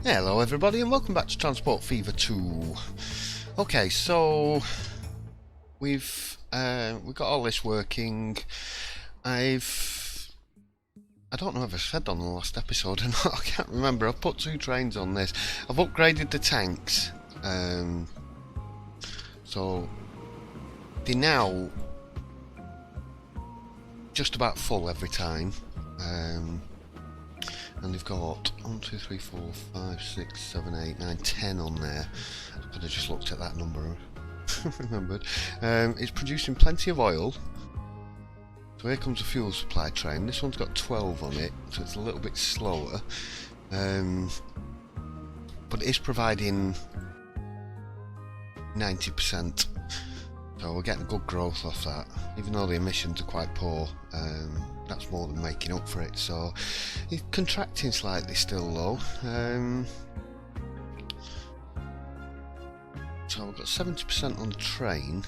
Hello everybody and welcome back to Transport Fever 2. Okay, so we've got all this working. I don't know if I said on the last episode or not, I can't remember. I've put 2 trains on this. I've upgraded the tanks. So they're now just about full every time. And they've got 1, 2, 3, 4, 5, 6, 7, 8, 9, 10 on there. I could have just looked at that number remembered. It's producing plenty of oil. So here comes a fuel supply train. This one's got 12 on it, so it's a little bit slower. But it is providing 90%. So we're getting good growth off that. Even though the emissions are quite poor, that's more than making up for it. So it's contracting slightly still though. So we've got 70% on the train.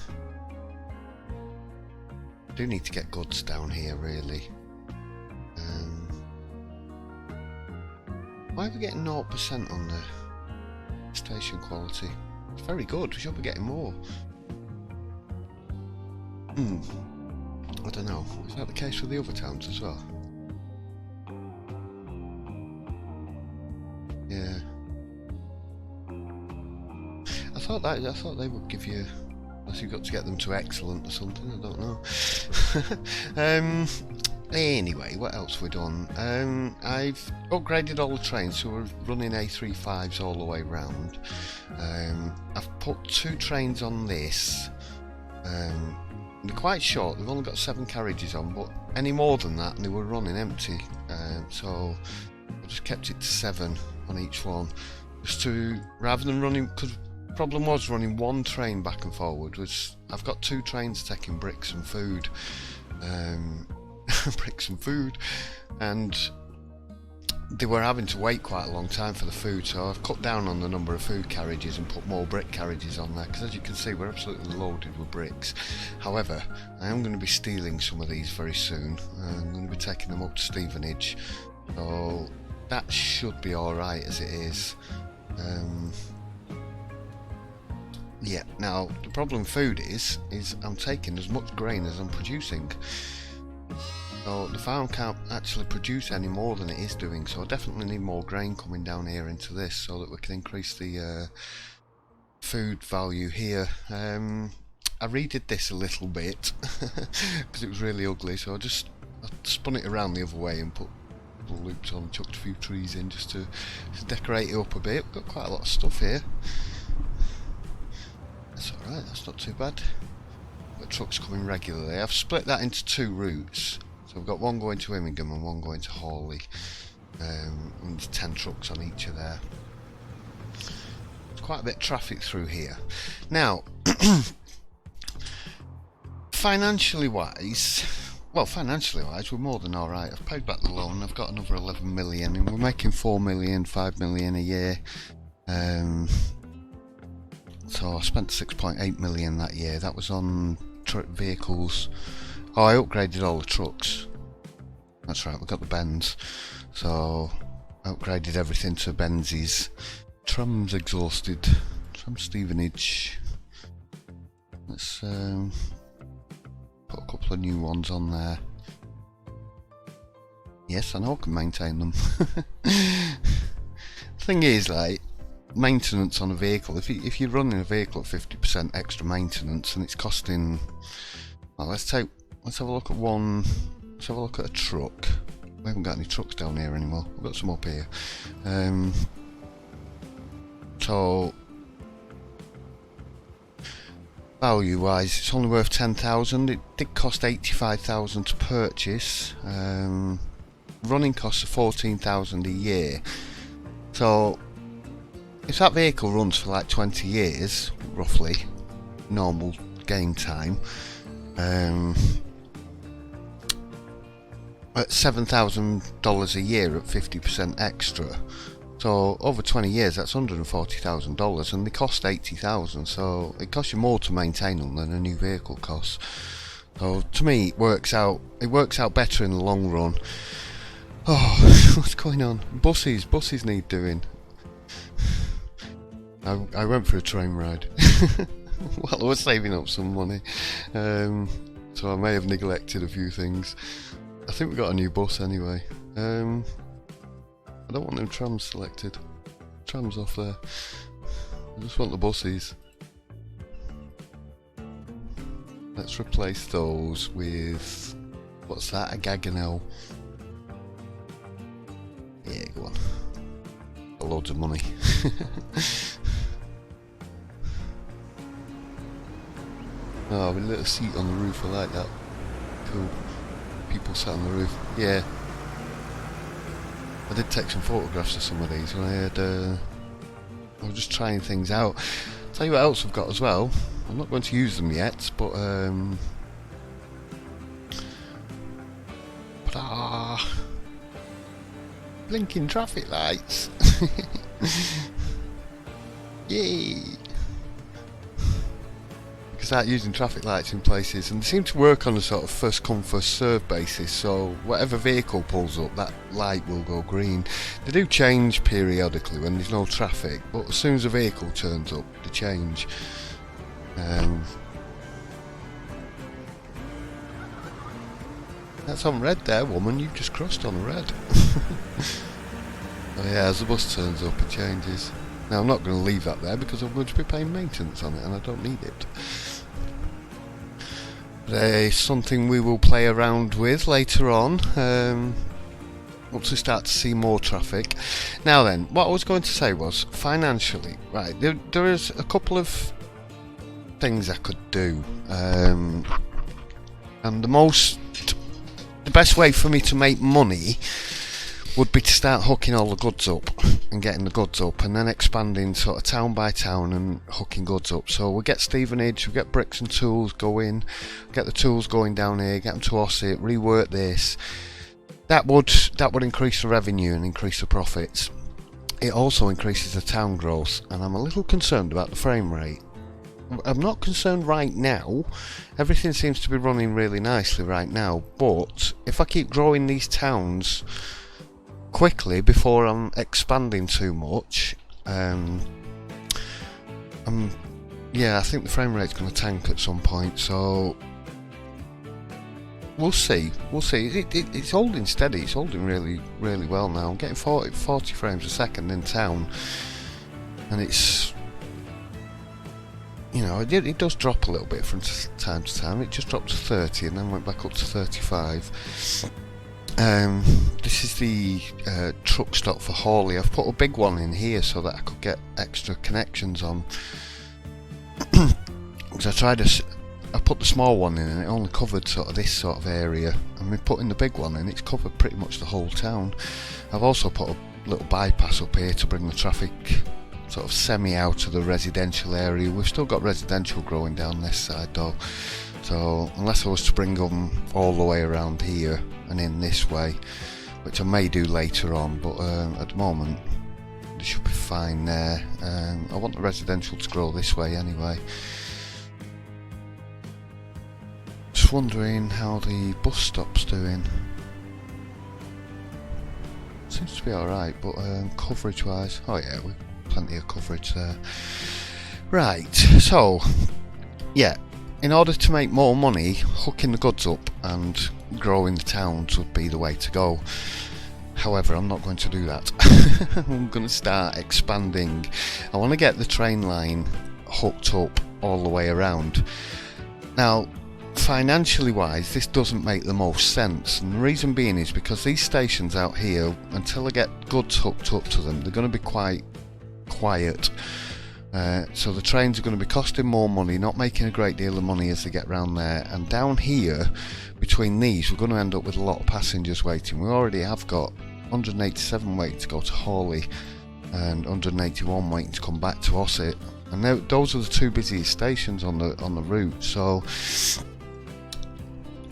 Do need to get goods down here really. Why are we getting 0% on the station quality? It's very good, we should be getting more. I don't know, is that the case with the other towns as well? Yeah. I thought they would give you, unless you've got to get them to excellent or something, I don't know. Anyway, what else have we done? I've upgraded all the trains, so we're running A35s all the way round. I've put 2 trains on this. They're quite short, they've only got 7 carriages on, but any more than that and they were running empty, so I just kept it to 7 on each one, just to, rather than running, because the problem was running 1 train back and forward, was I've got 2 trains taking bricks and food, and they were having to wait quite a long time for the food, so I've cut down on the number of food carriages and put more brick carriages on there, because as you can see we're absolutely loaded with bricks. However, I am going to be stealing some of these very soon. I'm going to be taking them up to Stevenage, so that should be alright as it is. Yeah, now the problem with food is I'm taking as much grain as I'm producing. So the farm can't actually produce any more than it is doing, so I definitely need more grain coming down here into this so that we can increase the food value here. I redid this a little bit because it was really ugly, so I spun it around the other way and put loops on, chucked a few trees in just to decorate it up a bit. We've got quite a lot of stuff here. That's alright, that's not too bad. Got trucks coming regularly. I've split that into 2 routes. So we've got one going to Immingham and one going to Hawley, and there's 10 trucks on each of there. There's quite a bit of traffic through here. Now, financially wise, we're more than alright. I've paid back the loan, I've got another 11 million, and we're making 4 million, 5 million a year. So I spent 6.8 million that year. That was on vehicles. Oh, I upgraded all the trucks. That's right, we got the Benz. So I upgraded everything to Benzes. Tram's exhausted. Tram Stevenage. Let's put a couple of new ones on there. Yes, I know I can maintain them. The thing is, like, maintenance on a vehicle, if you're running a vehicle at 50% extra maintenance and it's costing, well, let's have a look at one. Let's have a look at a truck. We haven't got any trucks down here anymore. We've got some up here. So value wise, it's only worth 10,000. It did cost 85,000 to purchase. Running costs are 14,000 a year. So if that vehicle runs for like 20 years, roughly, normal game time, at $7,000 a year at 50% extra, so over 20 years that's $140,000, and they cost 80,000, so it costs you more to maintain them than a new vehicle costs. So to me it works out better in the long run. Oh, what's going on? Buses need doing. I went for a train ride. Well, I was saving up some money, so I may have neglected a few things. I think we got a new bus anyway. I don't want them trams selected. Trams off there. I just want the buses. Let's replace those with, what's that, a Gagganel. Yeah, go on. Got loads of money. Oh, with a little seat on the roof, I like that. Cool. People sat on the roof. Yeah. I did take some photographs of some of these when I was just trying things out. Tell you what else I've got as well. I'm not going to use them yet, but blinking traffic lights. Yay! You can start using traffic lights in places, and they seem to work on a sort of first come first serve basis, so whatever vehicle pulls up, that light will go green. They do change periodically when there's no traffic, but as soon as a vehicle turns up, they change. That's on red there, woman. You've just crossed on red. Oh yeah, as the bus turns up, it changes. Now I'm not going to leave that there because I'm going to be paying maintenance on it, and I don't need it. But something we will play around with later on. Once we start to see more traffic. Now then, what I was going to say was, financially, right, there is a couple of things I could do. And the best way for me to make money would be to start hooking all the goods up and getting the goods up, and then expanding sort of town by town and hooking goods up. So we'll get Stevenage, we'll get bricks and tools going, get the tools going down here, get them to Ossett, rework this. That would increase the revenue and increase the profits. It also increases the town growth, and I'm a little concerned about the frame rate. I'm not concerned right now. Everything seems to be running really nicely right now, but if I keep growing these towns quickly before I'm expanding too much, I think the frame rate's going to tank at some point, so we'll see. It's holding steady, it's holding really, really well now. I'm getting 40 frames a second in town, and it's, you know, it does drop a little bit from time to time. It just dropped to 30 and then went back up to 35. This is the truck stop for Hawley. I've put a big one in here so that I could get extra connections on. Because I put the small one in and it only covered sort of this sort of area, and we put in the big one and it's covered pretty much the whole town. I've also put a little bypass up here to bring the traffic sort of semi out of the residential area. We've still got residential growing down this side though, so unless I was to bring them all the way around here and in this way, which I may do later on, but at the moment they should be fine there. I want the residential to grow this way anyway. Just wondering how the bus stop's doing. Seems to be alright, but coverage wise, oh yeah, we've plenty of coverage there. Right, so yeah, in order to make more money, hooking the goods up and growing the towns would be the way to go. However, I'm not going to do that. I'm going to start expanding. I want to get the train line hooked up all the way around. Now, financially wise, this doesn't make the most sense, and the reason being is because these stations out here, until I get goods hooked up to them, they're going to be quite quiet. So the trains are going to be costing more money, not making a great deal of money as they get round there, and down here between these we're going to end up with a lot of passengers waiting. We already have got 187 waiting to go to Hawley and 181 waiting to come back to Ossett, and those are the two busiest stations on the route. So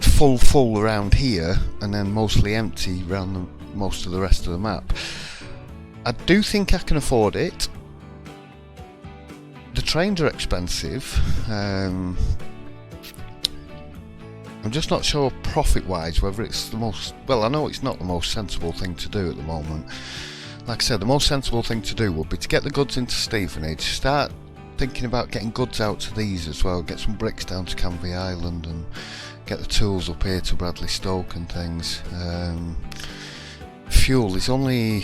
full around here and then mostly empty around most of the rest of the map. I do think I can afford it. The trains are expensive. I'm just not sure profit wise whether it's the most, well, I know it's not the most sensible thing to do at the moment. like I said, the most sensible thing to do would be to get the goods into Stevenage, start thinking about getting goods out to these as well, get some bricks down to Canvey Island and get the tools up here to Bradley Stoke and things. Fuel is only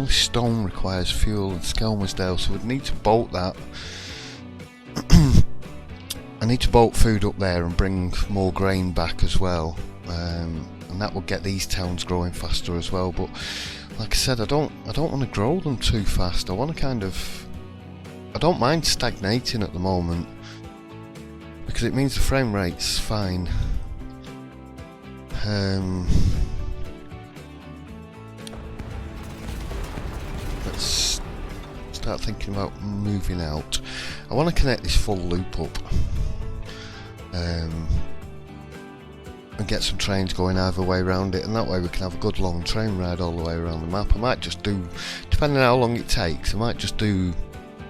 stone requires fuel in Skelmersdale, so we'd need to boat that. I need to boat food up there and bring more grain back as well, and that will get these towns growing faster as well. But like I said, I don't want to grow them too fast. I want to I don't mind stagnating at the moment because it means the frame rate's fine. Let's start thinking about moving out. I want to connect this full loop up and get some trains going either way around it, and that way we can have a good long train ride all the way around the map. I might just do, depending on how long it takes, I might just do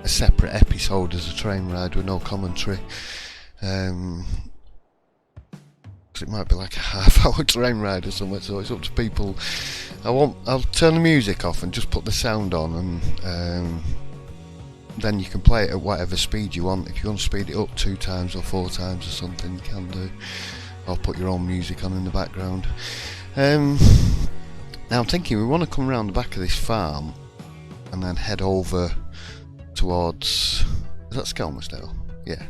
a separate episode as a train ride with no commentary, because it might be like a half-hour train ride or something, so it's up to people. I'll turn the music off and just put the sound on, and then you can play it at whatever speed you want. If you want to speed it up 2 times or 4 times or something, you can do, or put your own music on in the background. Now I'm thinking we want to come around the back of this farm and then head over towards, is that Skelmersdale? Yeah.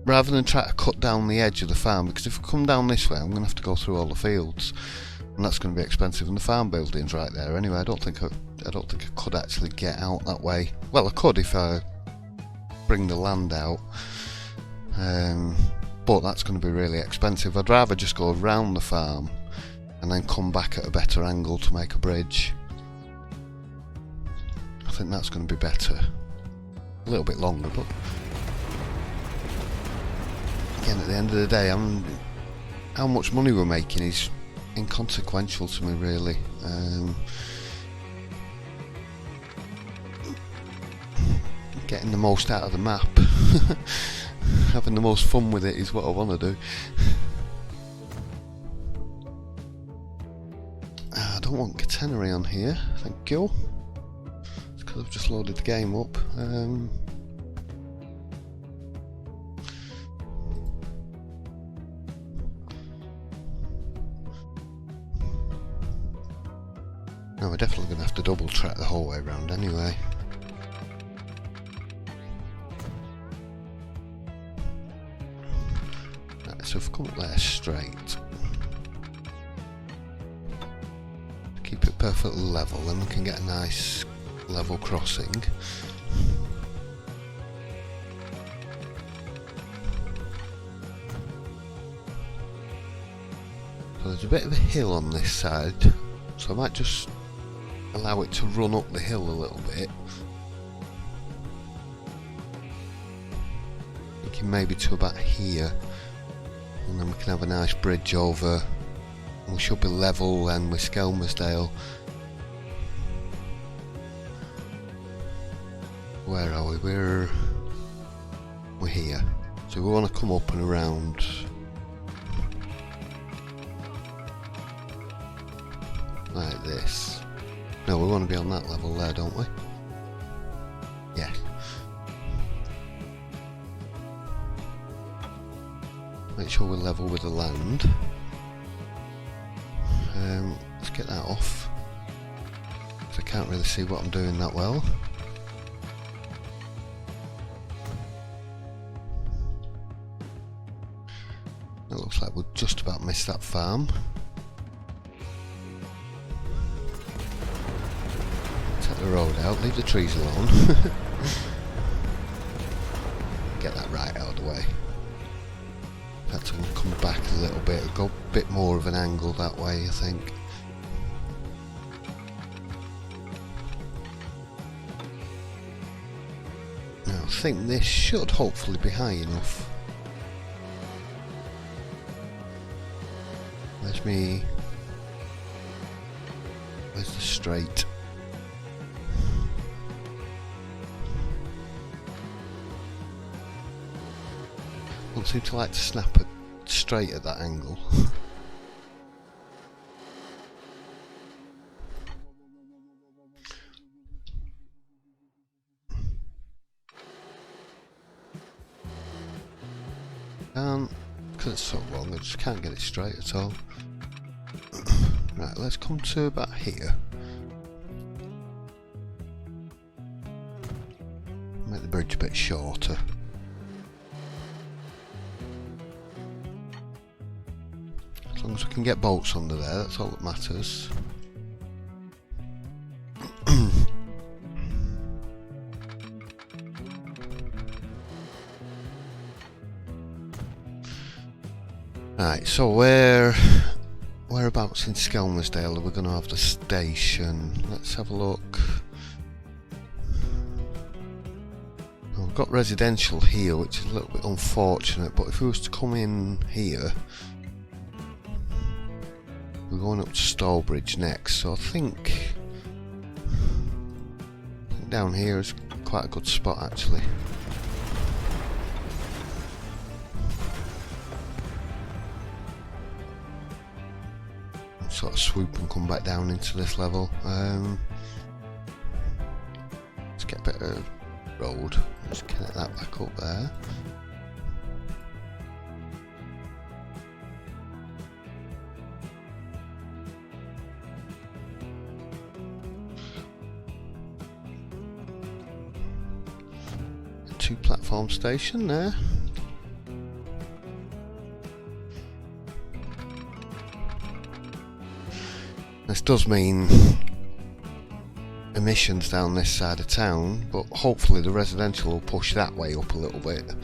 Rather than try to cut down the edge of the farm, because if we come down this way I'm going to have to go through all the fields, and that's going to be expensive, and the farm building's right there anyway. I don't think I could actually get out that way. Well, I could if I bring the land out, but that's going to be really expensive. I'd rather just go around the farm and then come back at a better angle to make a bridge. I think that's going to be better. A little bit longer, but again, at the end of the day, how much money we're making is inconsequential to me, really. Getting the most out of the map, having the most fun with it is what I want to do. I don't want catenary on here, thank you. It's because I've just loaded the game up. No, we're definitely going to have to double track the whole way around anyway. Right, so if we come up there straight, keep it perfectly level, then we can get a nice level crossing. So there's a bit of a hill on this side, so I might just allow it to run up the hill a little bit. Thinking maybe to about here, and then we can have a nice bridge over, and we should be level then with Skelmersdale. Where are we? We're here. So we want to come up and around. Like this. No, we want to be on that level there, don't we? Yeah. Make sure we're level with the land. Let's get that off, because I can't really see what I'm doing that well. It looks like we've just about missed that farm. Take the road out, leave the trees alone. Get that right out of the way. In fact, I'm going to come back a little bit, go a bit more of an angle that way, I think. Now, I think this should hopefully be high enough. Where's the straight? Don't seem to like to snap it straight at that angle. Can't, because it's so long, I just can't get it straight at all. Right, let's come to about here. Make the bridge a bit shorter. As long as we can get bolts under there, that's all that matters. Right, so whereabouts in Skelmersdale are we going to have the station? Let's have a look. Well, we've got residential here, which is a little bit unfortunate, but if we was to come in here, we're going up to Stallbridge next, so I think down here is quite a good spot actually. Sort of swoop and come back down into this level. Let's get a bit of road. Let's connect that back up there. Two platform station there. This does mean emissions down this side of town, but hopefully the residential will push that way up a little bit.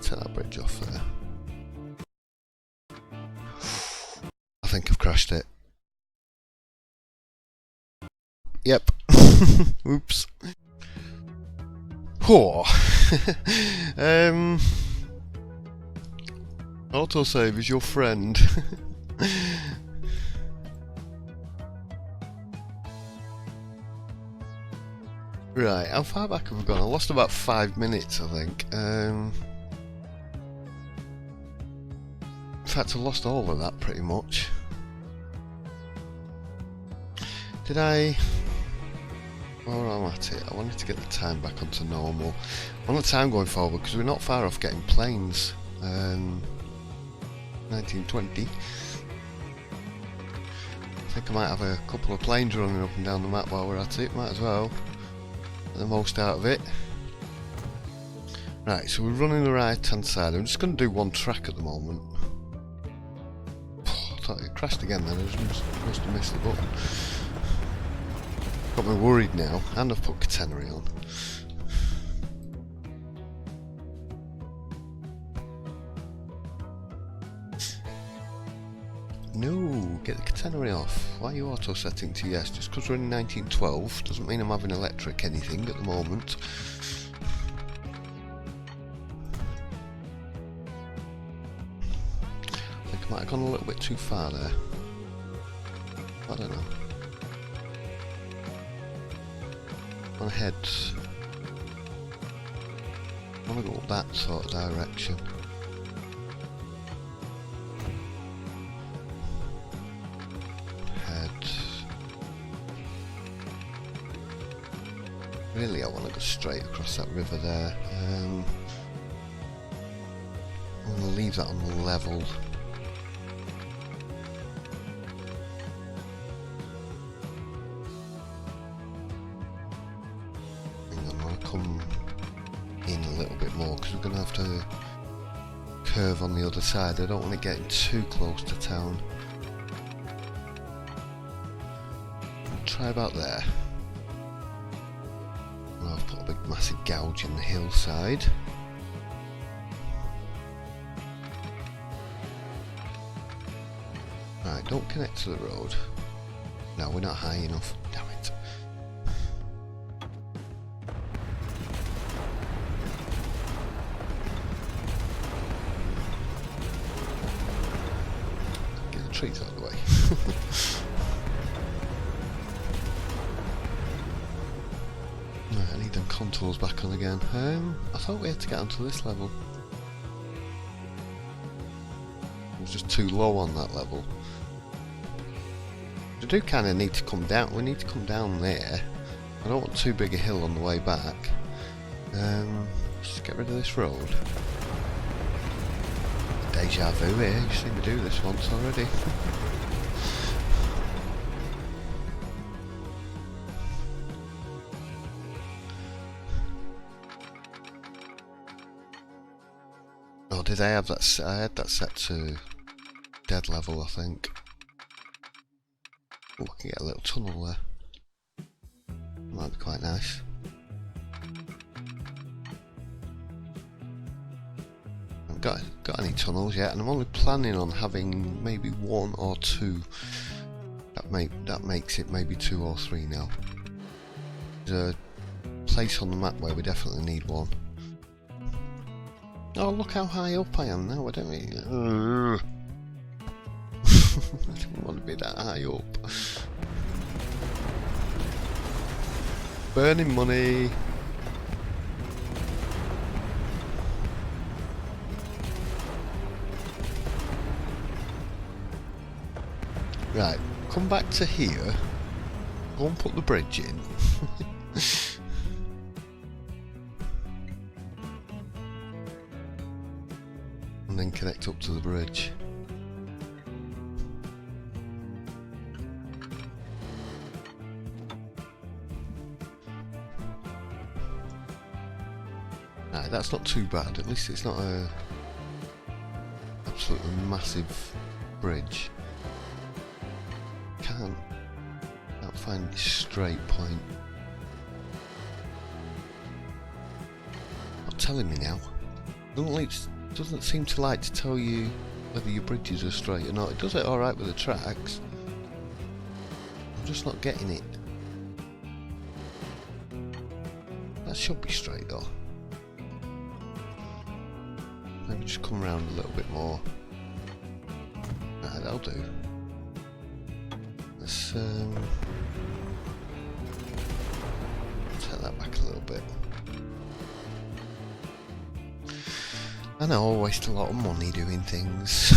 Take that bridge off there. I think I've crashed it. Yep. Oops. Whoa. Autosave is your friend. Right, how far back have we gone? I lost about 5 minutes, I think. In fact, I lost all of that pretty much. Did I? While I'm at it, I wanted to get the time back onto normal. I want the time going forward because we're not far off getting planes. 1920. I think I might have a couple of planes running up and down the map while we're at it. Might as well get the most out of it. Right, so we're running the right hand side. I'm just going to do one track at the moment. I thought it crashed again then. I must have missed the button. Got me worried now, and I've put catenary on. No, get the catenary off. Why are you auto setting to yes? Just because we're in 1912 doesn't mean I'm having electric anything at the moment. I think I might have gone a little bit too far there. I don't know. I want to head. I want to go that sort of direction. Really, I want to go straight across that river there. I'm going to leave that on the level. And I want to come in a little bit more because we're going to have to curve on the other side. I don't want to get too close to town. Try about there. I've put a big massive gouge in the hillside. Right, don't connect to the road. No, we're not high enough. Damn it. Get the trees out of the way. Right, I need them contours back on again. I thought we had to get onto this level. It was just too low on that level. We do kind of need to come down. We need to come down there. I don't want too big a hill on the way back. Let's get rid of this road. Deja vu here, you've seen me do this once already. Oh, did I have that? I had that set to dead level, I think. Oh, I can get a little tunnel there. Might be quite nice. Haven't got any tunnels yet, and I'm only planning on having maybe 1 or 2. That makes it maybe 2 or 3 now. There's a place on the map where we definitely need 1. Oh, look how high up I am now. I don't really... I don't want to be that high up. Burning money. Right, come back to here. Go and put the bridge in. And then connect up to the bridge. Right, that's not too bad. At least it's not a absolutely massive bridge. Can't find a straight point. Not telling me now. Doesn't seem to like to tell you whether your bridges are straight or not. It does it alright with the tracks. I'm just not getting it. That should be straight though. Maybe just come around a little bit more. Nah, that'll do. Let's take that back a little bit. I know, I waste a lot of money doing things.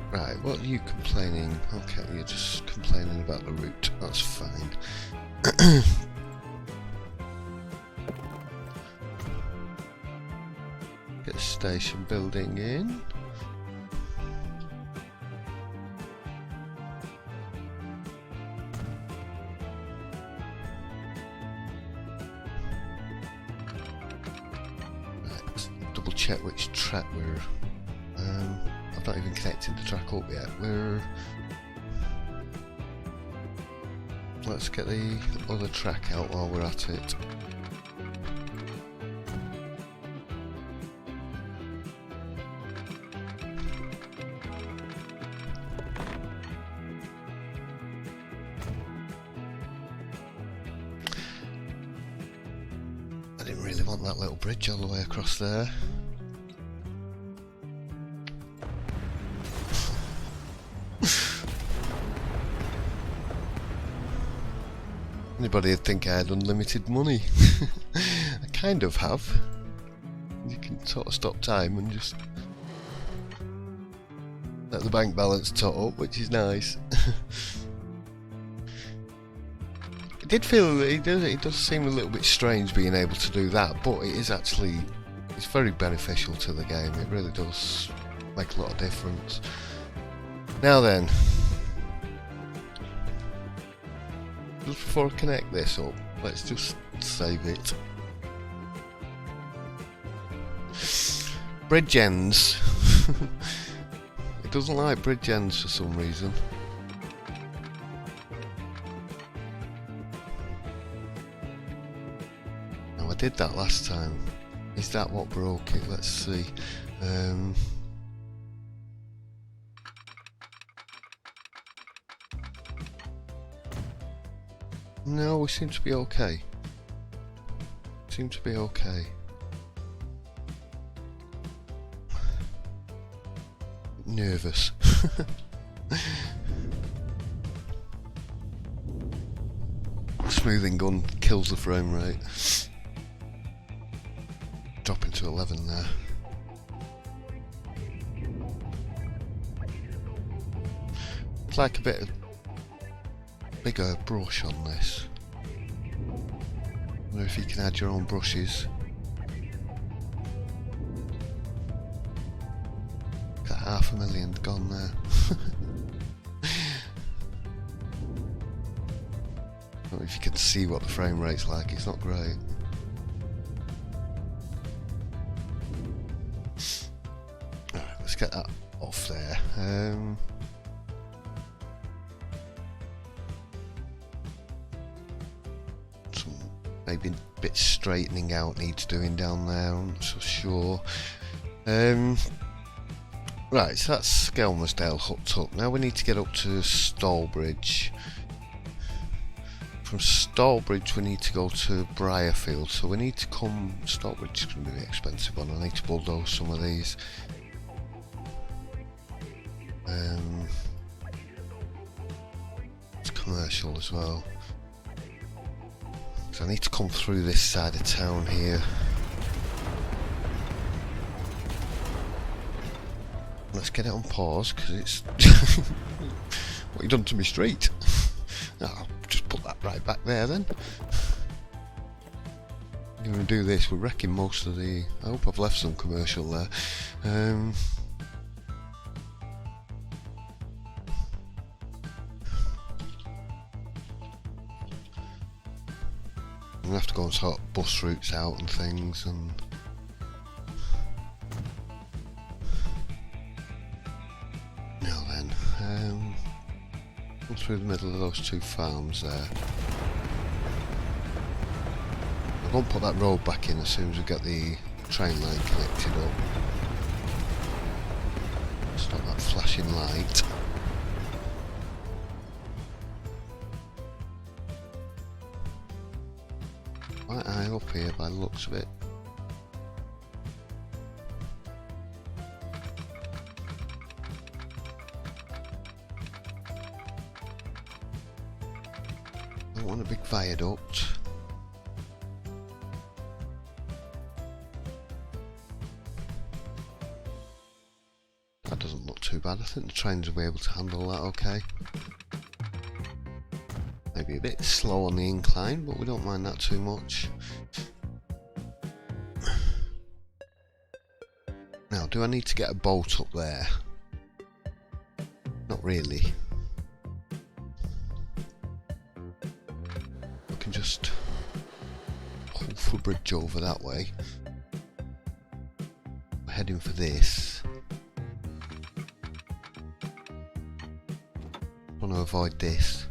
Right, what are you complaining? Okay, you're just complaining about the route. That's fine. Get the station building in. Check which track we're I've not even connected the track up yet. Let's get the other track out while we're at it. I didn't really want that little bridge all the way across there. Anybody would think I had unlimited money. I kind of have. You can sort of stop time and just let the bank balance tot up, which is nice. It does seem a little bit strange being able to do that, but it is actually, it's very beneficial to the game. It really does make a lot of difference. Now then, just before I connect this up, let's just save it. Bridge ends. It doesn't like bridge ends for some reason. Now I did that last time. Is that what broke it? Let's see. No, we seem to be okay. Seem to be okay. Nervous. Smoothing gun kills the frame rate. Dropping to 11 there. It's like a bit of bigger brush on this. I wonder if you can add your own brushes. Got 500,000 gone there. I don't know if you can see what the frame rate's like, it's not great. Alright, let's get that off there. Some maybe a bit straightening out needs doing down there, I'm not so sure. Right, so that's Skelmersdale hooked up. Now we need to get up to Stallbridge. From Stallbridge we need to go to Briarfield, so we need to come... Stallbridge is going to be an expensive one, I need to bulldoze some of these. It's commercial as well. So I need to come through this side of town here. Let's get it on pause, because it's... What you done to me street? I'll just put that right back there then. I'm going to do this, we're wrecking most of the... I hope I've left some commercial there. I'm going to have to go and sort bus routes out and things, and... Now then, go through the middle of those two farms there. I won't put that road back in as soon as we get the train line connected up. Stop that flashing light. Quite high up here by the looks of it. Don't want a big viaduct. That doesn't look too bad. I think the trains will be able to handle that okay. Maybe a bit slow on the incline, but we don't mind that too much. Now, do I need to get a boat up there? Not really. We can just pull the bridge over that way. We're heading for this. I want to avoid this.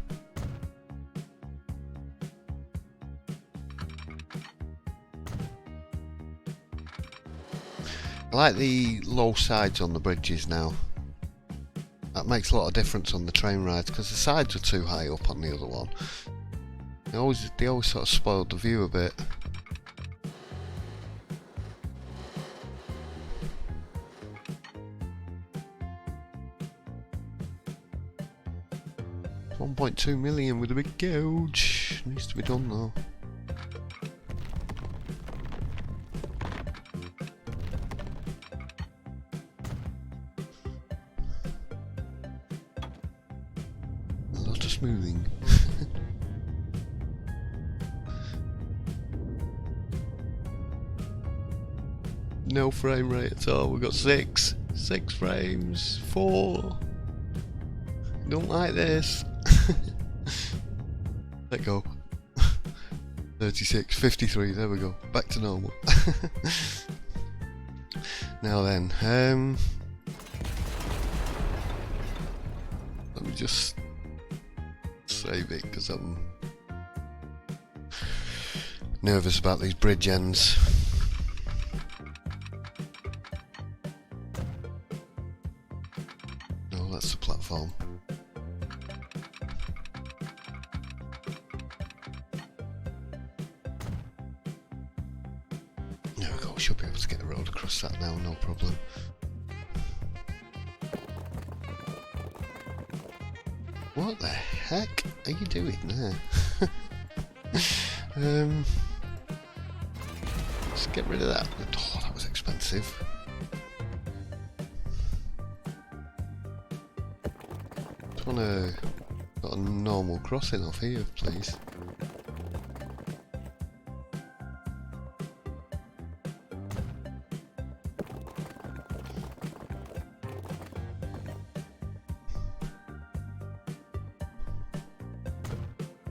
I like the low sides on the bridges now. That makes a lot of difference on the train rides, because the sides are too high up on the other one. They always sort of spoiled the view a bit. $1.2 million with a big gouge. Needs to be done though. Smoothing. No frame rate at all. We've got 6 frames, 4. Don't like this. Let go. 36, 53. There we go. Back to normal. Now then, let me just save it because I'm nervous about these bridge ends. No, that's the platform. There we go, we should be able to get the road across that now, no problem. What the heck are you doing there? Let's get rid of that. Oh, that was expensive. Just want to Got a normal crossing off here, please.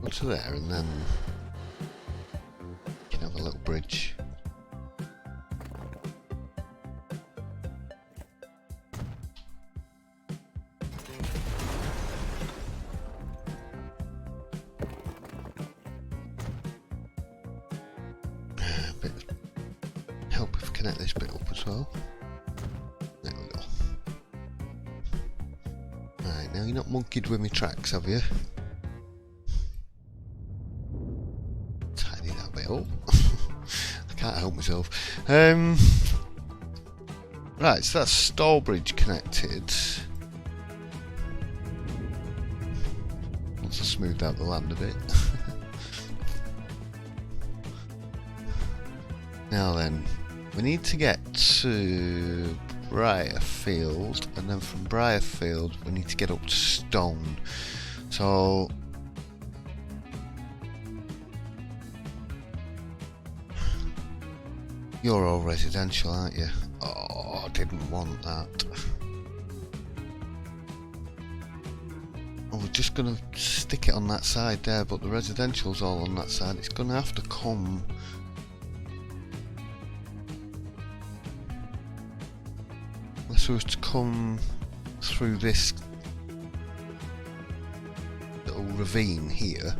Go to there and then you can have a little bridge. Help if we connect this bit up as well. There we go. Right, now you're not monkeyed with me tracks, have you? Tidy that bit up. I can't help myself. Right, so that's Stallbridge connected. Once I smoothed out the land a bit. Now then, we need to get to Briarfield, and then from Briarfield we need to get up to Stone. So you're all residential, aren't you? Oh, I didn't want that. Oh, we're just gonna stick it on that side there, but the residential's all on that side. It's gonna have to come. Unless we was to come through this little ravine here,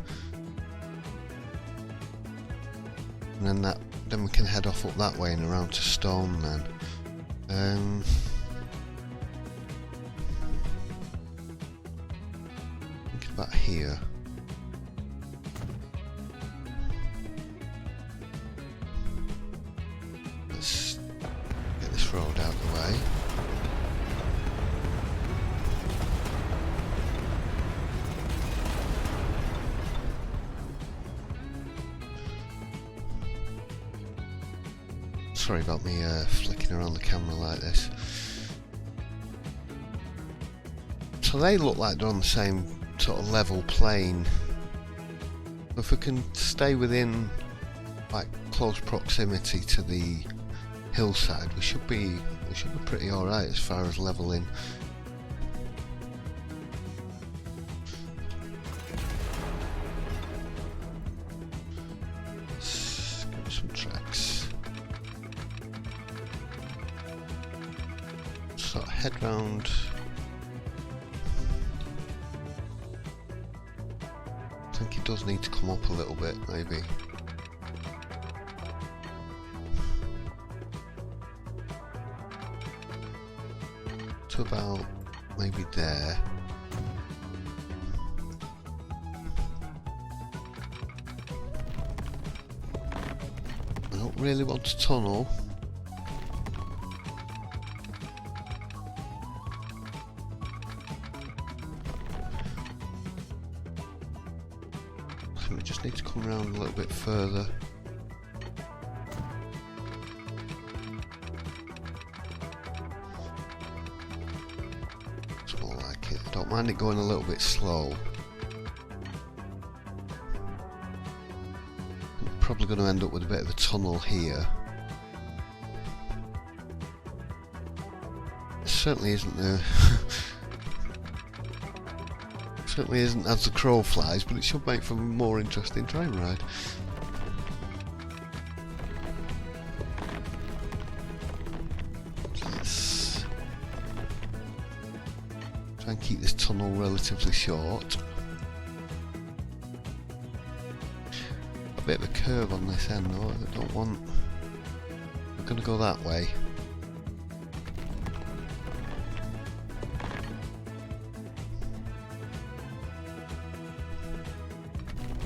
and then we can head off up that way and around to Stone then. Thinking about here. Let's get this road out of the way. Sorry about me flicking around the camera like this. So they look like they're on the same sort of level plane. If we can stay within like close proximity to the hillside, we should be pretty alright as far as leveling. Let's give us some tracks. Sort of head round. I think it does need to come up a little bit, maybe. To about maybe there. I don't really want to tunnel. So we just need to come around a little bit further. It's more like it. I don't mind it going a little bit slow. I'm probably going to end up with a bit of a tunnel here. It certainly isn't a certainly isn't as the crow flies, but it should make for a more interesting train ride. Let's try and keep this tunnel relatively short. A bit of a curve on this end though, I don't want... We're going to go that way.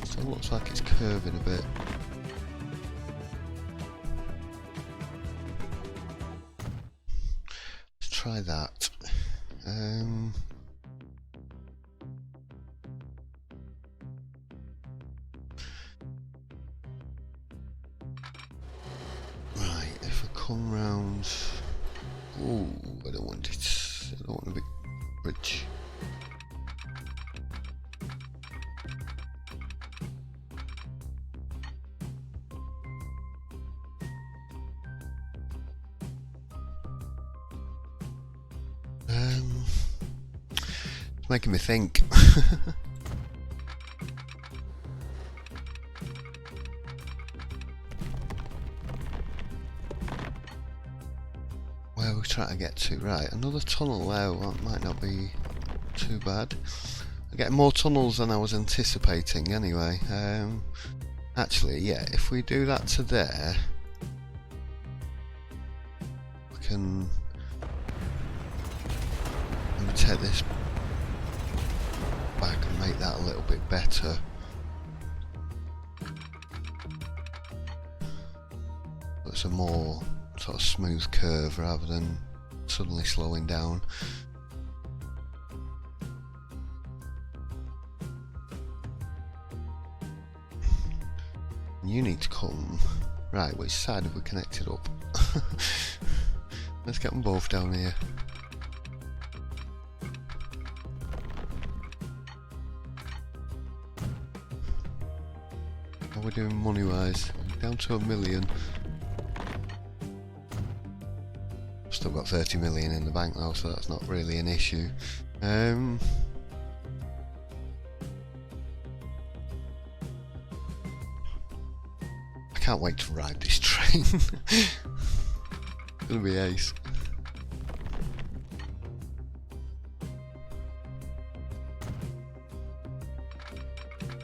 Still looks like it's curving a bit. Let's try that. Right, if I come round... Ooh, I don't want it. I don't want a big bridge. It's making me think. Where are we trying to get to? Right, another tunnel there. Well, that might not be too bad. I'm getting more tunnels than I was anticipating anyway. Actually, yeah, if we do that to there, we can maybe take this back and make that a little bit better. It's a more sort of smooth curve rather than suddenly slowing down. You need to come. Right, which side have we connected up? Let's get them both down here. How are we doing money wise? Down to 1 million. Still got 30 million in the bank though, so that's not really an issue. I can't wait to ride this train. It's gonna be ace.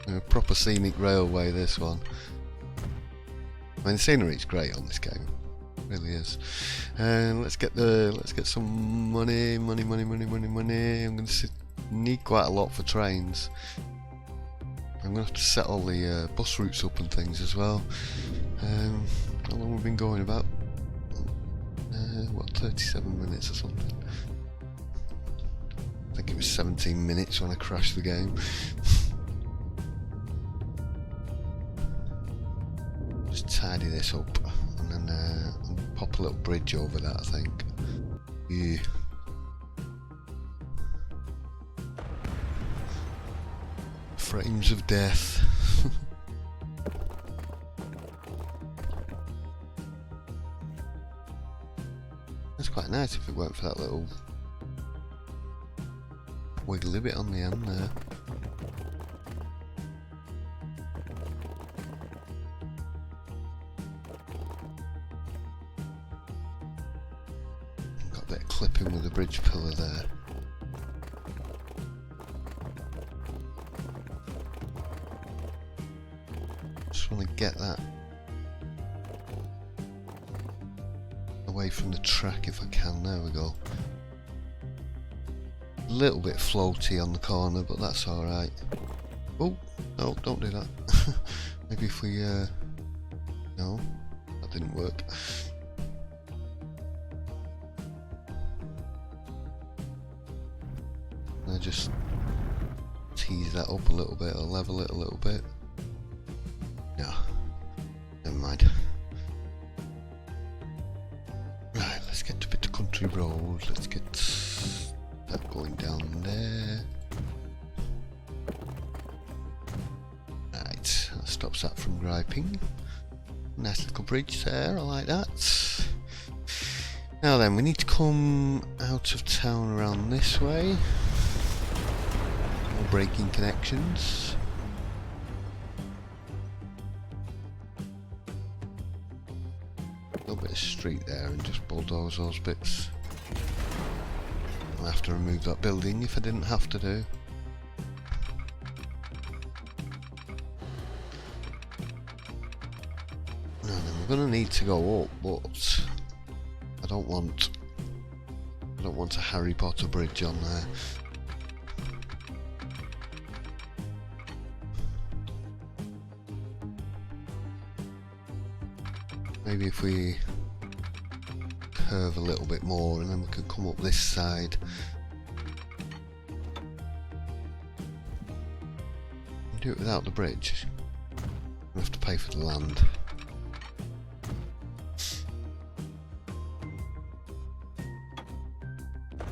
A proper scenic railway, this one. I mean, the scenery's great on this game. It really is. And let's get some money. I'm gonna need quite a lot for trains. I'm gonna have to set all the bus routes up and things as well. How long have we been going? About what, 37 minutes or something? I think it was 17 minutes when I crashed the game. Just tidy this up and then pop a little bridge over that, I think. Yeah. Frames of death. That's quite nice if it weren't for that little wiggly bit on the end there. Got a bit of clipping with the bridge pillar there. Just want to get that away from the track if I can. There we go. A little bit floaty on the corner, but that's alright. Oh, no, don't do that. Maybe if we, no, that didn't work. I just tease that up a little bit, or level it a little bit. No, never mind. Right, let's get to a bit of country road. Let's get that going down there. Right, that stops that from griping. Nice little bridge there, I like that. Now then, we need to come out of town around this way. More braking connections. A little bit of street there and just bulldoze those bits. I'll have to remove that building if I didn't have to do. Now then, we're going to need to go up, but I don't want a Harry Potter bridge on there. Maybe if we curve a little bit more and then we can come up this side. Do it without the bridge. We have to pay for the land.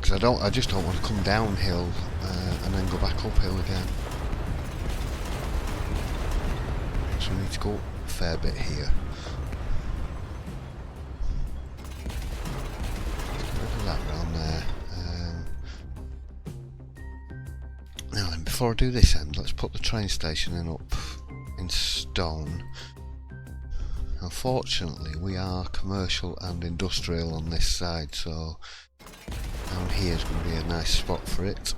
Because I just don't want to come downhill and then go back uphill again. So we need to go a fair bit here. That round there. before I do this end, let's put the train station in up in stone. Unfortunately, we are commercial and industrial on this side, so down here is going to be a nice spot for it.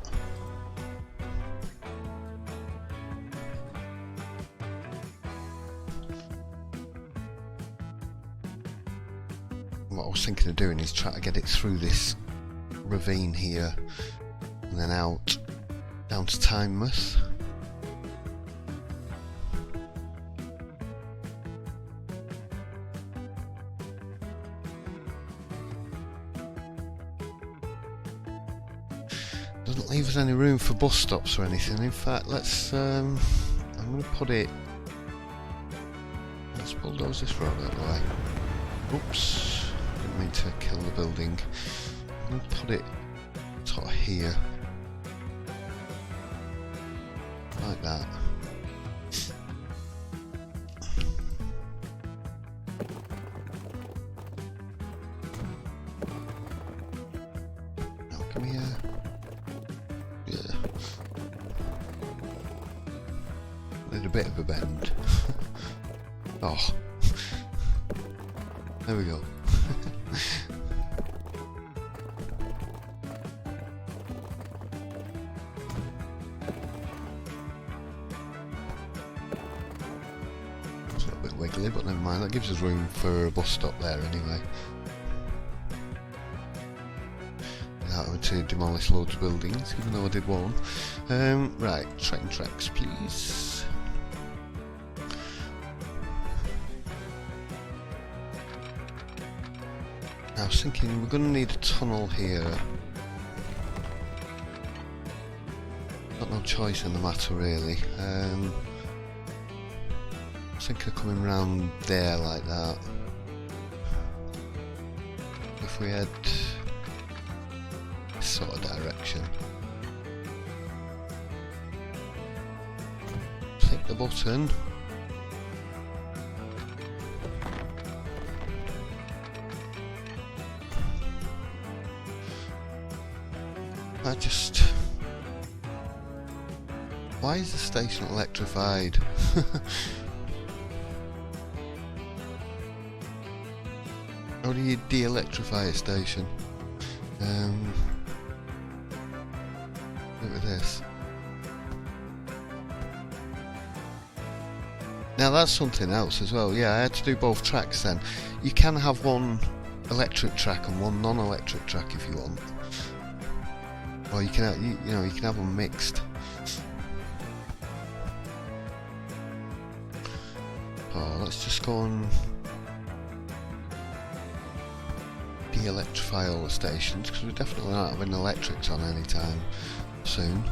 What I was thinking of doing is try to get it through this ravine here and then out down to Tynemouth. Doesn't leave us any room for bus stops or anything. In fact, let's I'm going to put it, let's bulldoze this road out of the way. Oops, didn't mean to kill the building. I'm going to put it sort of here, like that. Now come here. Yeah. Need a bit of a bend. Oh. There we go. It's a little bit wiggly, but never mind. That gives us room for a bus stop there anyway. Without having to demolish loads of buildings, even though I did one. Right, train tracks, please. I was thinking we're going to need a tunnel here. Got no choice in the matter really. I was thinking of coming round there like that. If we had this sort of direction. Click the button. Why is the station electrified? How do you de-electrify a station? Look at this. Now that's something else as well. Yeah, I had to do both tracks then. You can have one electric track and one non-electric track if you want. Or you can have, you can have them mixed. Oh, let's just go and de-electrify all the stations because we're definitely not having electrics on any time soon.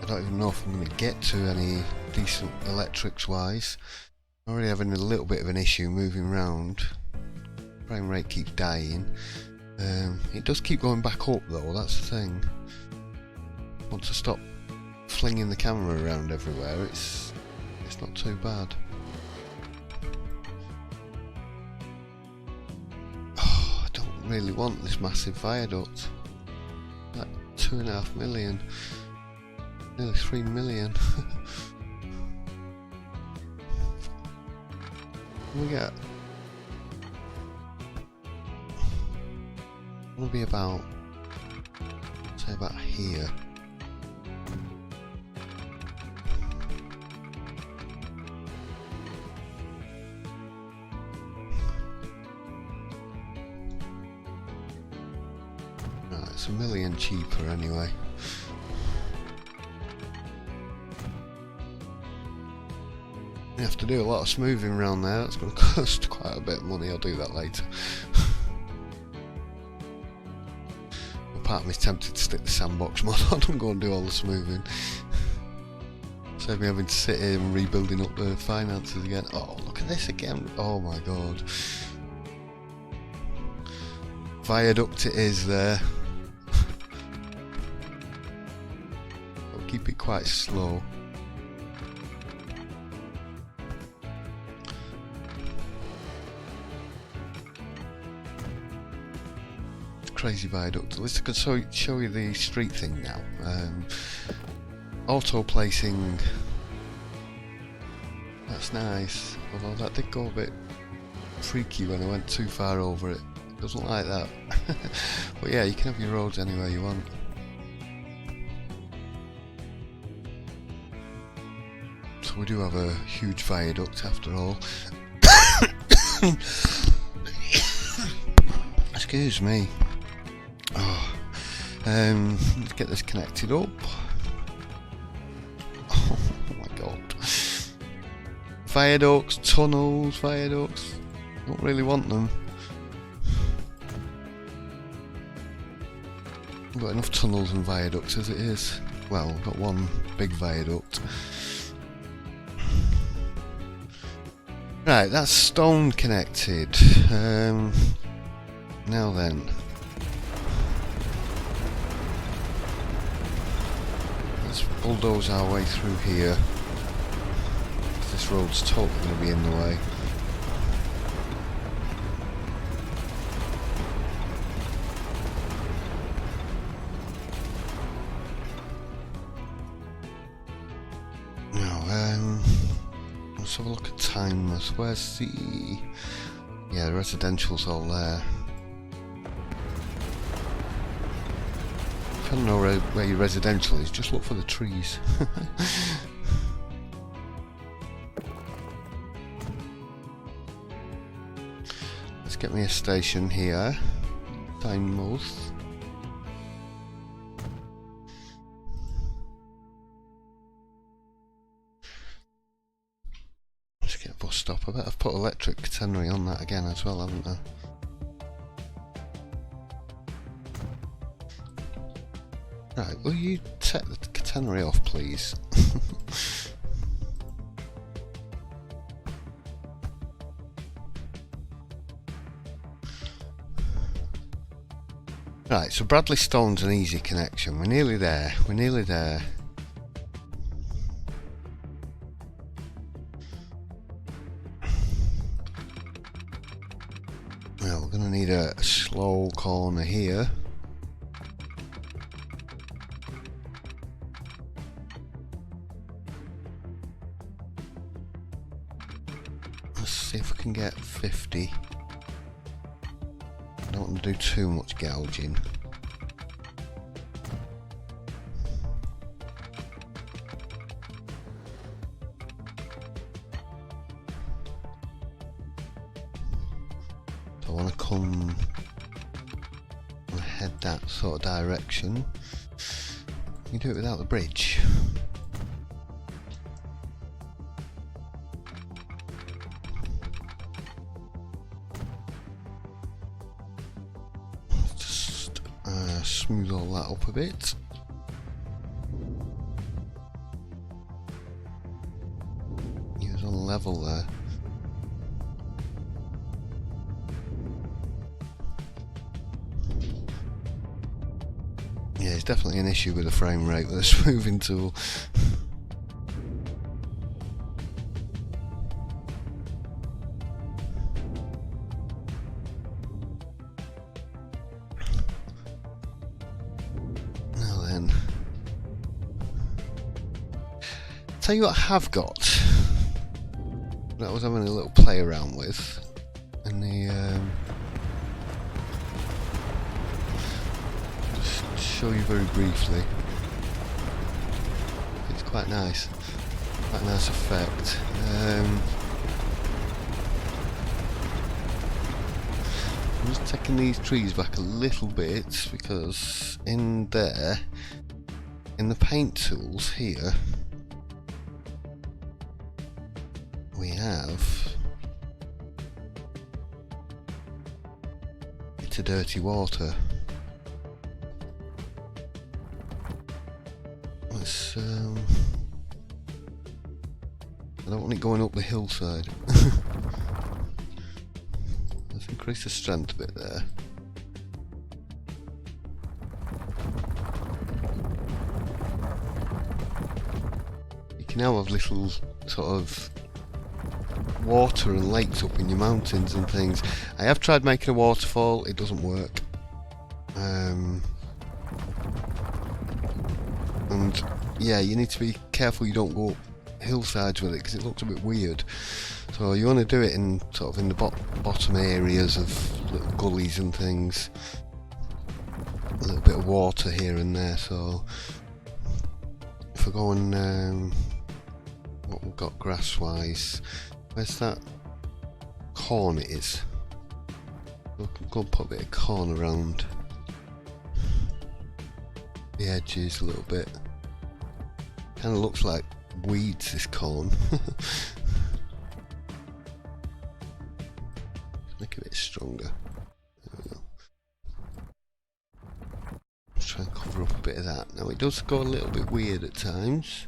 I don't even know if I'm going to get to any decent electrics wise. I'm already having a little bit of an issue moving around. Frame rate keeps dying. It does keep going back up though, that's the thing. Once I stop flinging the camera around everywhere, it's not too bad. Oh, I don't really want this massive viaduct. Like 2.5 million. Nearly 3 million. We get. It'll be about, say about here. Right, it's $1 million cheaper anyway. You have to do a lot of smoothing around there, that's going to cost quite a bit of money, I'll do that later. Part of me's tempted to stick the sandbox mod on and go and do all the smoothing. Save me having to sit here and rebuilding up the finances again. Oh, look at this again. Oh my god. Viaduct it is there. I'll keep it quite slow. crazy viaduct. At least I can show you the street thing now. Auto placing. That's nice. Although that did go a bit freaky when I went too far over it. Doesn't like that. But yeah, you can have your roads anywhere you want. So we do have a huge viaduct after all. Excuse me. Oh, let's get this connected up. Oh my god. Viaducts, tunnels, viaducts. Don't really want them. I've got enough tunnels and viaducts as it is. Well, I've got one big viaduct. Right, that's stone connected. Now then. Let's bulldoze our way through here. This road's totally going to be in the way. Let's have a look at timers. Where's the... Yeah, the residential's all there. If you don't know where your residential is, just look for the trees. Let's get me a station here. Tynemouth. Stop. I bet I've put electric catenary on that again as well, haven't I? Right, will you take the catenary off, please? Right, so Bradley Stone's an easy connection. We're nearly there. We're nearly there. Well, we're going to need a slow corner here. Let's see if we can get 50. I don't want to do too much gouging. I want to come and head that sort of direction. You do it without the bridge. Just smooth all that up a bit. He was on level there. Yeah, it's definitely an issue with the frame rate with the smoothing tool. Now then, tell you what I have got that I was having a little play around with in the show you very briefly. It's quite nice effect. I'm just taking these trees back a little bit because in there, in the paint tools here, we have into dirty water. Let's I don't want it going up the hillside. Let's increase the strength a bit there. You can now have little sort of water and lakes up in your mountains and things. I have tried making a waterfall, it doesn't work. And yeah, you need to be careful you don't go up hillsides with it because it looks a bit weird. So you want to do it in sort of in the bottom areas of little gullies and things. A little bit of water here and there. So if we're going, what we've got grass-wise, where's that corn? It is. We can go and put a bit of corn around the edges a little bit. Kind of looks like weeds, this corn. Make it a bit stronger. There we go. Let's try and cover up a bit of that. Now it does go a little bit weird at times.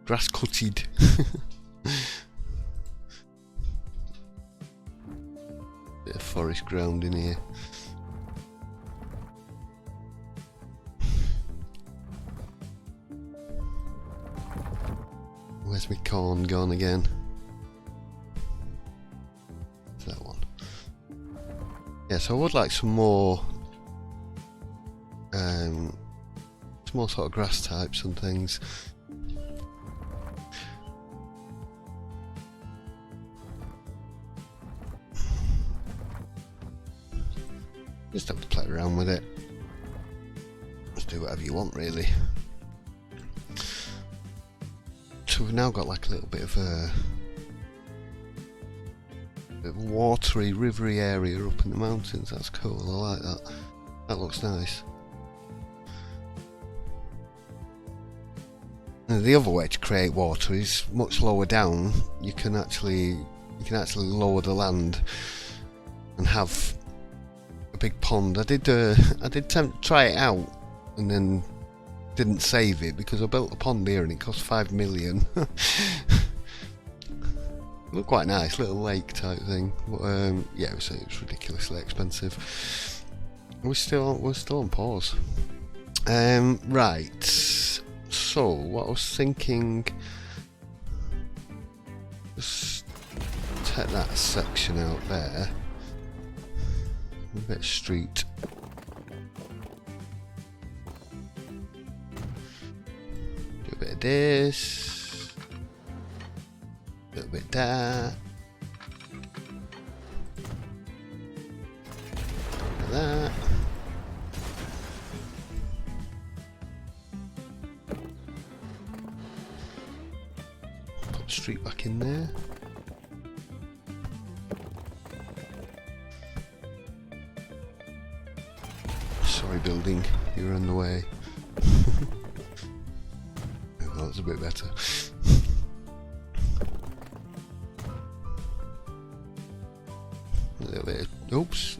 Grass cutted. Bit of forest ground in here. Where's my corn gone again? That one. Yeah, so I would like some more sort of grass types and things. Just have to play around with it. Just do whatever you want, really. So we've now got like a little bit of a watery, rivery area up in the mountains. That's cool. I like that. That looks nice. And the other way to create water is much lower down. You can actually lower the land and have a big pond. I did try it out and then didn't save it because I built a pond here and it cost 5 million. Looked quite nice, little lake type thing. But, yeah, it was ridiculously expensive. We're still on pause. Right. So what I was thinking, just take that section out there. A bit of street. Do a bit of this. A little bit there. Like that. Put the street back in there. Sorry, building, you're in the way. Oh, that's a bit better. A little bit of, oops.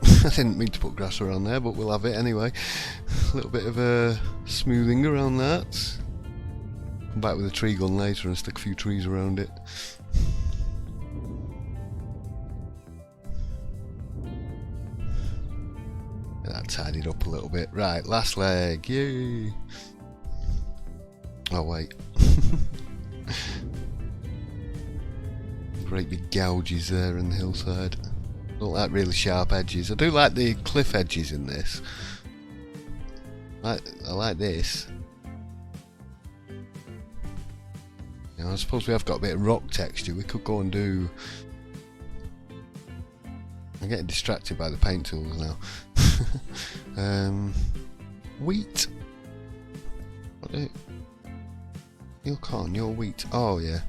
I didn't mean to put grass around there, but we'll have it anyway. A little bit of smoothing around that. Come back with a tree gun later and stick a few trees around it. That tidied up a little bit. Right, last leg, yay! Oh wait. Great big gouges there in the hillside. Don't like really sharp edges. I do like the cliff edges in this. I like this. You know, I suppose we have got a bit of rock texture. We could go and do... I'm getting distracted by the paint tools now. Wheat. What do you... Your corn, your wheat. Oh yeah.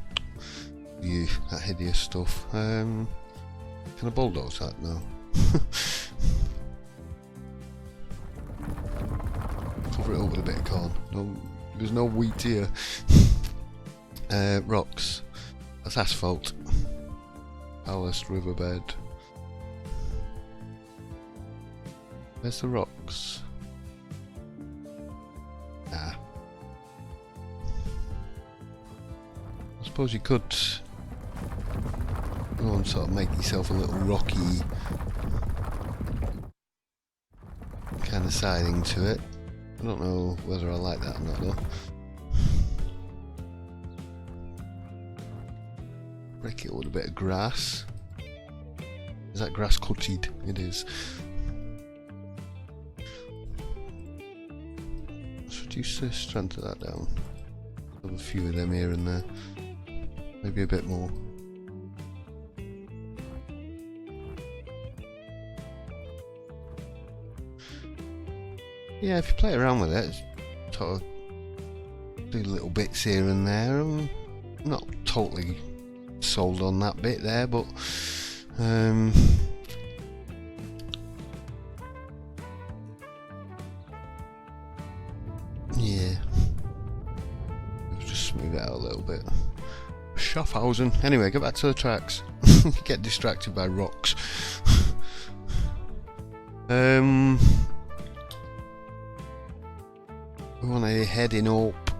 You, that hideous stuff. Can I bulldoze that? No. Cover it up with a bit of corn. No, there's no wheat here. Rocks. That's asphalt. Ballast riverbed. Where's the rocks? Ah. I suppose you could go and sort of make yourself a little rocky kind of siding to it. I don't know whether I like that or not though. break it with a bit of grass. Is that grass cutted? It is. Let's reduce the strength of that down. Have a few of them here and there. Maybe a bit more. Yeah, if you play around with it, sort of do little bits here and there. I'm not totally sold on that bit there, but yeah, just smooth it out a little bit. Schaffhausen. Anyway, go back to the tracks. Get distracted by rocks. We want to heading up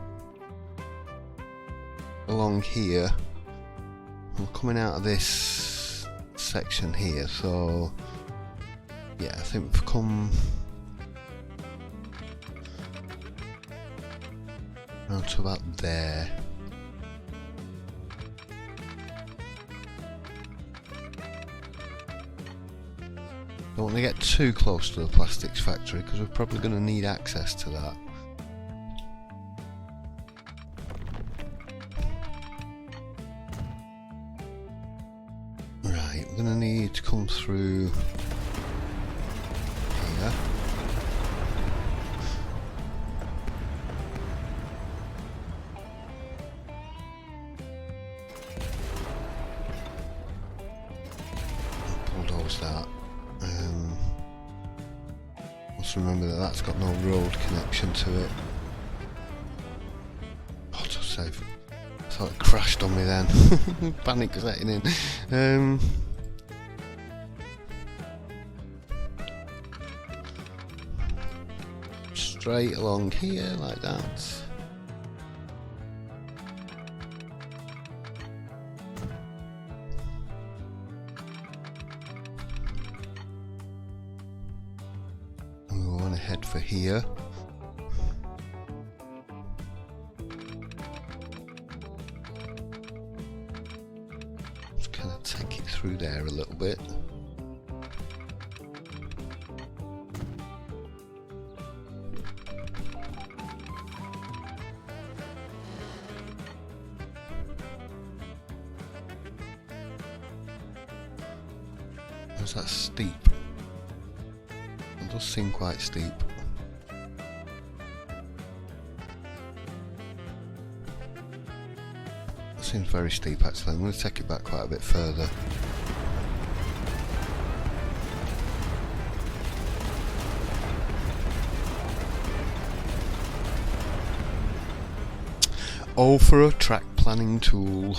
along here. We're coming out of this section here, so yeah, I think we've come around to about there. Don't want to get too close to the plastics factory because we're probably going to need access to that. Right, we're going to need to come through here. Bulldoze that. Let's remember that that's got no road connection to it. Autosave. I thought it crashed on me then. Panic setting in. Straight along here like that. Head for here. Just kind of take it through there a little bit. Is that steep? It does seem quite steep. That seems very steep actually. I'm going to take it back quite a bit further. Oh, for a track planning tool.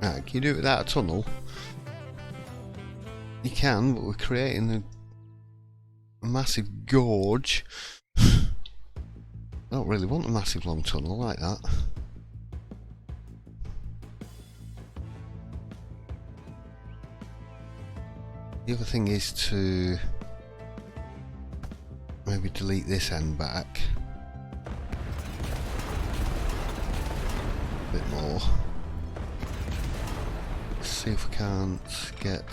Can you do it without a tunnel? You can, but we're creating a massive gorge. I don't really want a massive long tunnel like that. The other thing is to maybe delete this end back a bit more. See if we can't get.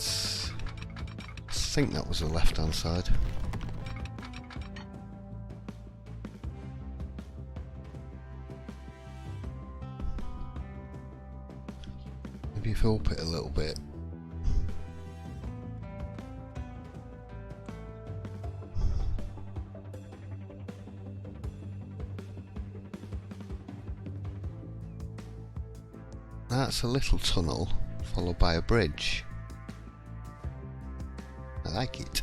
I think that was the left hand side. Maybe if we up it a little bit. That's a little tunnel, followed by a bridge. I like it.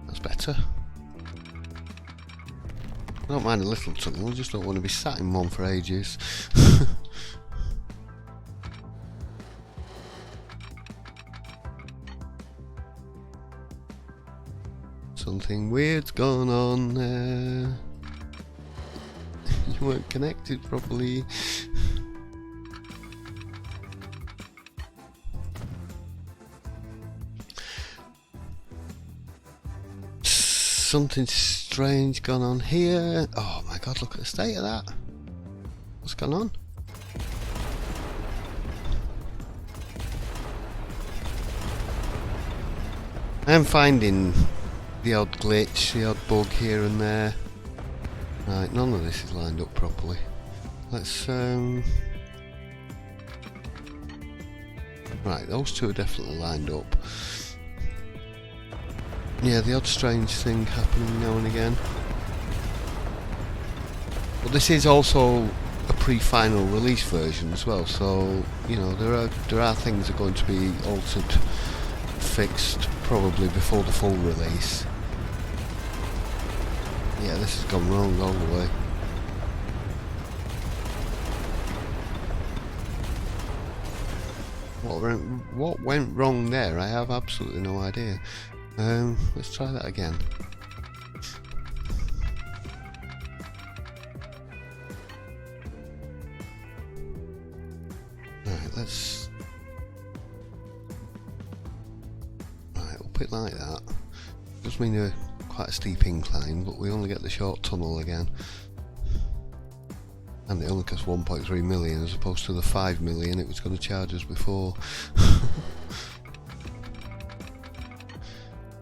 That's better. I don't mind a little tunnel, I just don't want to be sat in one for ages. Something weird's gone on there. You weren't connected properly. something strange gone on here. Oh my god, look at the state of that. What's going on? I'm finding the odd glitch, the odd bug here and there. Right, none of this is lined up properly. Let's right, those two are definitely lined up. Yeah, the odd strange thing happening now and again. But this is also a pre-final release version as well, so you know there are things that are going to be altered, fixed probably before the full release. Yeah, this has gone wrong all the way. What went wrong there? I have absolutely no idea. Let's try that again. Right, let's... Right, up it like that. Does mean quite a steep incline, but we only get the short tunnel again. And it only costs 1.3 million as opposed to the 5 million it was going to charge us before.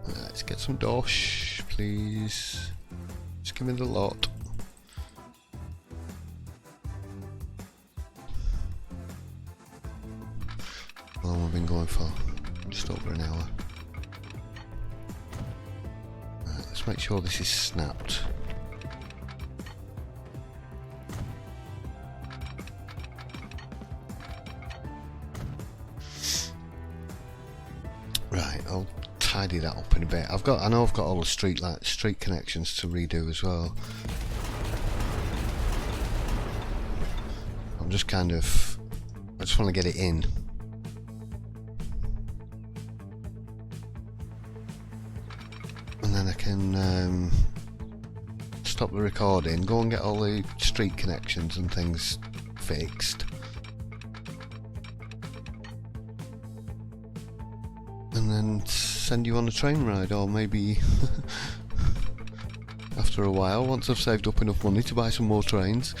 Let's get some dosh, please. Just give me the lot. How long have we been going for? Just over an hour. Right, let's make sure this is snapped. Right, I'll tidy that up in a bit. I know I've got all the street connections to redo as well. I'm just kind of, I just want to get it in. And then I can stop the recording, go and get all the street connections and things fixed. And then send you on a train ride, or maybe after a while, once I've saved up enough money to buy some more trains.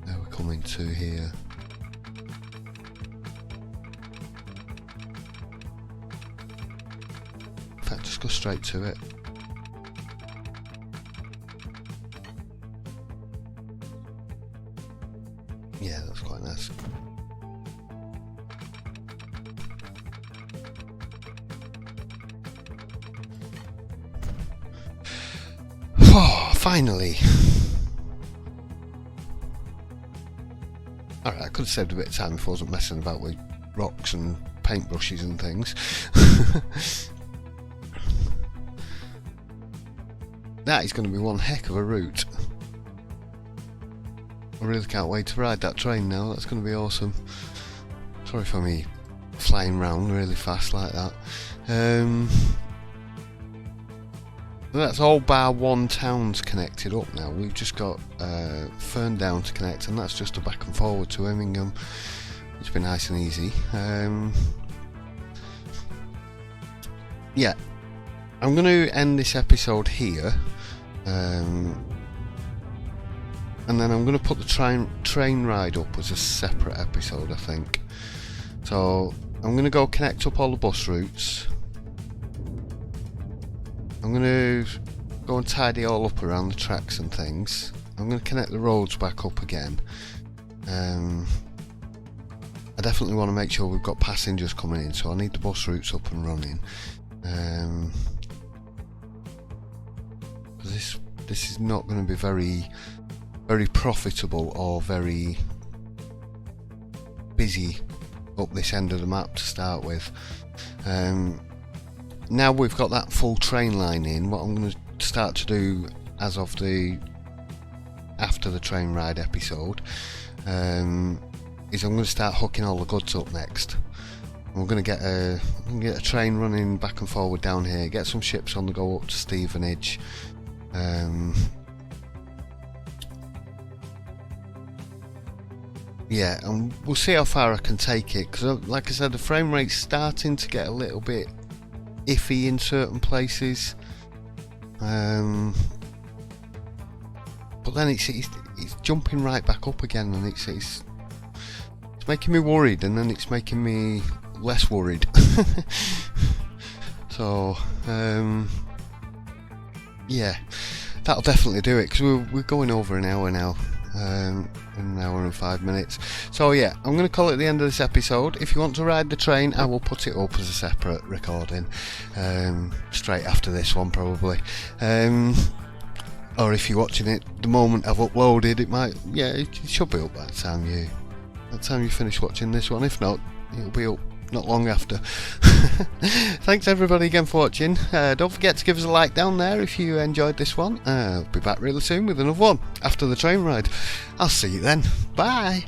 Now we're coming to here. In fact, just go straight to it. Yeah, that's quite nice. Oh, finally! Alright, I could have saved a bit of time if I wasn't messing about with rocks and paintbrushes and things. That is going to be one heck of a route. I really can't wait to ride that train now, that's going to be awesome. Sorry for me flying round really fast like that. That's all bar one town's connected up now. We've just got Ferndown to connect, and that's just a back and forward to Birmingham. It's been nice and easy. Yeah, I'm going to end this episode here. And then I'm going to put the train ride up as a separate episode, I think. So I'm going to go connect up all the bus routes. I'm going to go and tidy all up around the tracks and things. I'm going to connect the roads back up again. I definitely want to make sure we've got passengers coming in, so I need the bus routes up and running. This is not going to be very profitable or very busy up this end of the map to start with. Now we've got that full train line in, what I'm going to start to do as of after the train ride episode is I'm going to start hooking all the goods up next. We're going to get a train running back and forward down here, get some ships on the go up to Stevenage. yeah, and we'll see how far I can take it, because like I said, the frame rate's starting to get a little bit iffy in certain places, but then it's jumping right back up again, and it's making me worried, and then it's making me less worried. So yeah, that'll definitely do it, because we're going over an hour now. An hour and 5 minutes. So yeah, I'm going to call it the end of this episode. If you want to ride the train, I will put it up as a separate recording, straight after this one probably. Or if you're watching it the moment I've uploaded, it should be up by the time you finish watching this one. If not, it'll be up not long after. Thanks everybody again for watching. Don't forget to give us a like down there if you enjoyed this one. I'll be back really soon with another one after the train ride. I'll see you then. Bye.